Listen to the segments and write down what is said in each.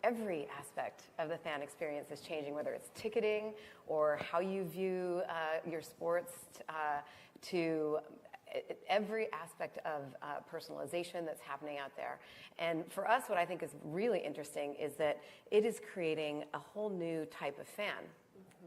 every aspect of the fan experience is changing, whether it's ticketing or how you view your sports, to every aspect of personalization that's happening out there. And for us, what I think is really interesting is that it is creating a whole new type of fan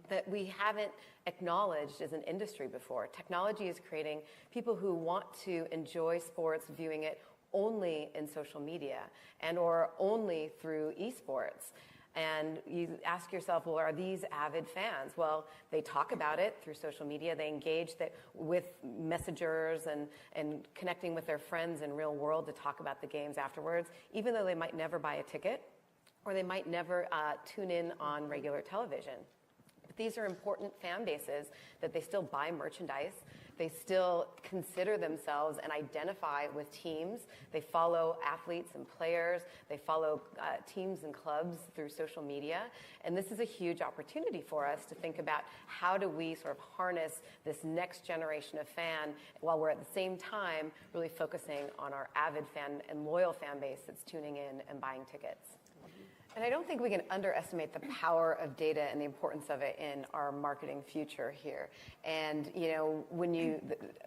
that we haven't acknowledged as an industry before. Technology is creating people who want to enjoy sports, viewing it only in social media and or only through esports. And you ask yourself, well, are these avid fans? Well, they talk about it through social media. They engage with messengers and connecting with their friends in real world to talk about the games afterwards, even though they might never buy a ticket or they might never tune in on regular television. But these are important fan bases that they still buy merchandise. They still consider themselves and identify with teams. They follow athletes and players. They follow teams and clubs through social media. And this is a huge opportunity for us to think about how do we sort of harness this next generation of fan while we're at the same time really focusing on our avid fan and loyal fan base that's tuning in and buying tickets. And I don't think we can underestimate the power of data and the importance of it in our marketing future here. And,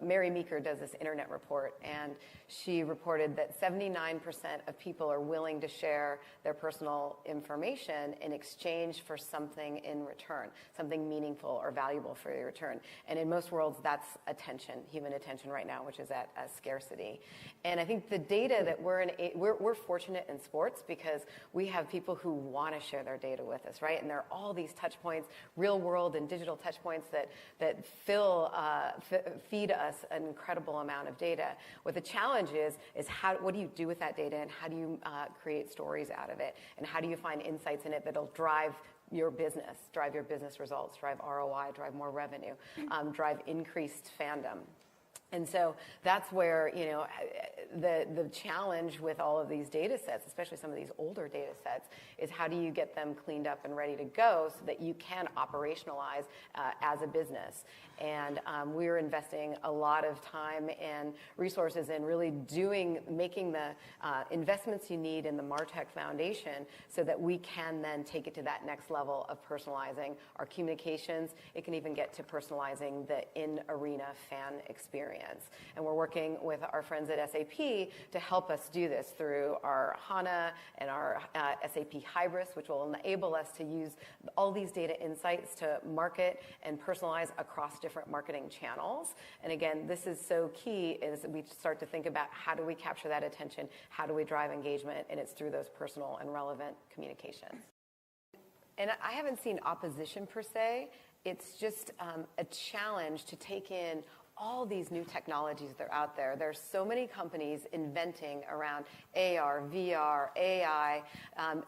Mary Meeker does this internet report, and she reported that 79% of people are willing to share their personal information in exchange for something in return, something meaningful or valuable for your return. And in most worlds, that's attention, human attention right now, which is at a scarcity. And I think the data that we're fortunate in sports because we have people who want to share their data with us, right? And there are all these touch points, real world and digital touch points that feed us an incredible amount of data. What the challenge is what do you do with that data, and how do you create stories out of it, and how do you find insights in it that'll drive your business results, drive ROI, drive more revenue, drive increased fandom. And so that's where, the challenge with all of these data sets, especially some of these older data sets, is how do you get them cleaned up and ready to go so that you can operationalize as a business. And we're investing a lot of time and resources in really making the investments you need in the MarTech Foundation so that we can then take it to that next level of personalizing our communications. It can even get to personalizing the in-arena fan experience. And we're working with our friends at SAP to help us do this through our HANA and our SAP Hybris, which will enable us to use all these data insights to market and personalize across different marketing channels. And again, this is so key as we start to think about how do we capture that attention, how do we drive engagement, and it's through those personal and relevant communications. And I haven't seen opposition per se. It's just a challenge to take in all these new technologies that are out there. There's so many companies inventing around AR, VR, AI,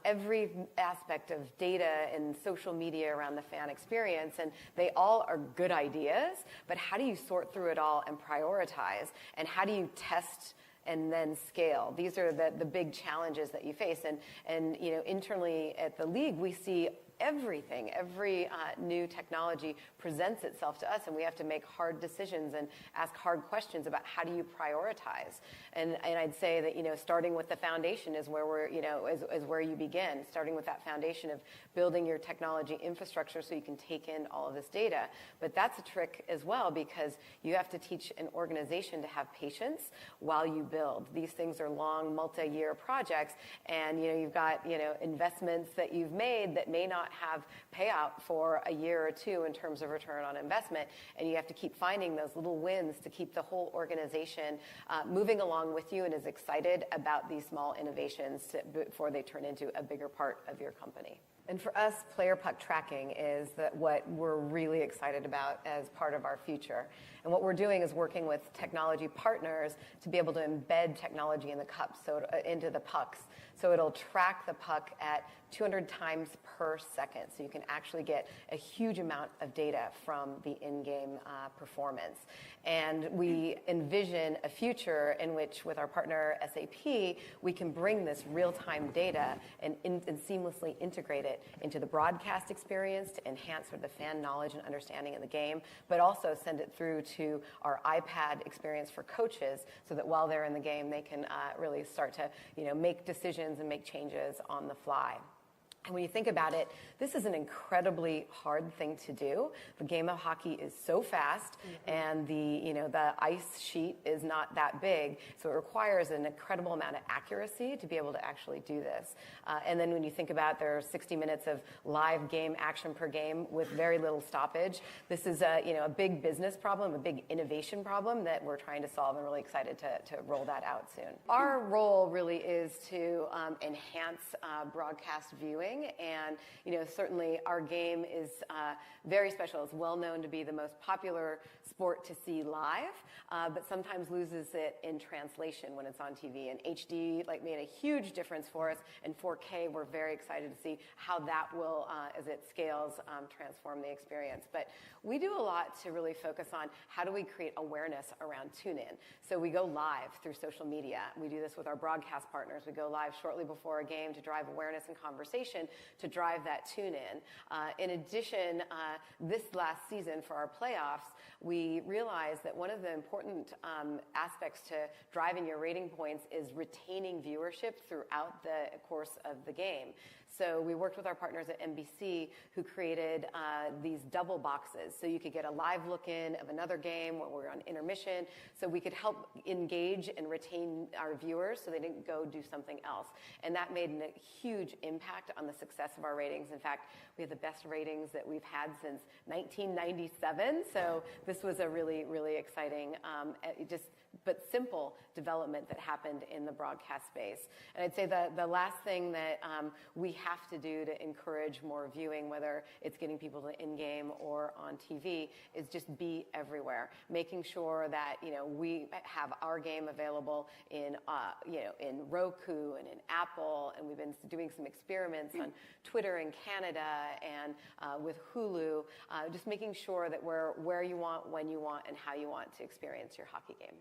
every aspect of data and social media around the fan experience, and they all are good ideas, but how do you sort through it all and prioritize, and how do you test and then scale? These are the big challenges that you face. And internally at the league, we see everything, every new technology presents itself to us, and we have to make hard decisions and ask hard questions about how do you prioritize. And I'd say that starting with the foundation is where we're is where you begin. Starting with that foundation of building your technology infrastructure so you can take in all of this data. But that's a trick as well, because you have to teach an organization to have patience while you build. These things are long, multi-year projects, and you've got investments that you've made that may not have payout for a year or two in terms of return on investment, and you have to keep finding those little wins to keep the whole organization moving along with you and is excited about these small innovations before they turn into a bigger part of your company. And for us, player puck tracking is what we're really excited about as part of our future. And what we're doing is working with technology partners to be able to embed technology in the cups, into the pucks. So it'll track the puck at 200 times per second. So you can actually get a huge amount of data from the in-game performance. And we envision a future in which, with our partner SAP, we can bring this real-time data and seamlessly integrate it into the broadcast experience to enhance the fan knowledge and understanding of the game, but also send it through to our iPad experience for coaches so that while they're in the game, they can really start to make decisions and make changes on the fly. And when you think about it, this is an incredibly hard thing to do. The game of hockey is so fast, and the ice sheet is not that big, so it requires an incredible amount of accuracy to be able to actually do this. And then when you think about there are 60 minutes of live game action per game with very little stoppage, this is a big business problem, a big innovation problem that we're trying to solve, and really excited to roll that out soon. Our role really is to enhance broadcast viewing. And certainly our game is very special. It's well known to be the most popular sport to see live, but sometimes loses it in translation when it's on TV. And HD made a huge difference for us. And 4K, we're very excited to see how that will, as it scales, transform the experience. But we do a lot to really focus on how do we create awareness around tune-in. So we go live through social media. We do this with our broadcast partners. We go live shortly before a game to drive awareness and conversation, to drive that tune-in. In addition, this last season for our playoffs, we realized that one of the important aspects to driving your rating points is retaining viewership throughout the course of the game. So we worked with our partners at NBC, who created these double boxes. So you could get a live look-in of another game when we're on intermission, so we could help engage and retain our viewers so they didn't go do something else. And that made a huge impact on the success of our ratings. In fact, we had the best ratings that we've had since 1997. So this was a really, really exciting, but simple development that happened in the broadcast space. And I'd say the last thing that we have to do to encourage more viewing, whether it's getting people to in-game or on TV, is just be everywhere. Making sure that we have our game available in Roku and in Apple, and we've been doing some experiments on Twitter in Canada and with Hulu, just making sure that we're where you want, when you want, and how you want to experience your hockey game.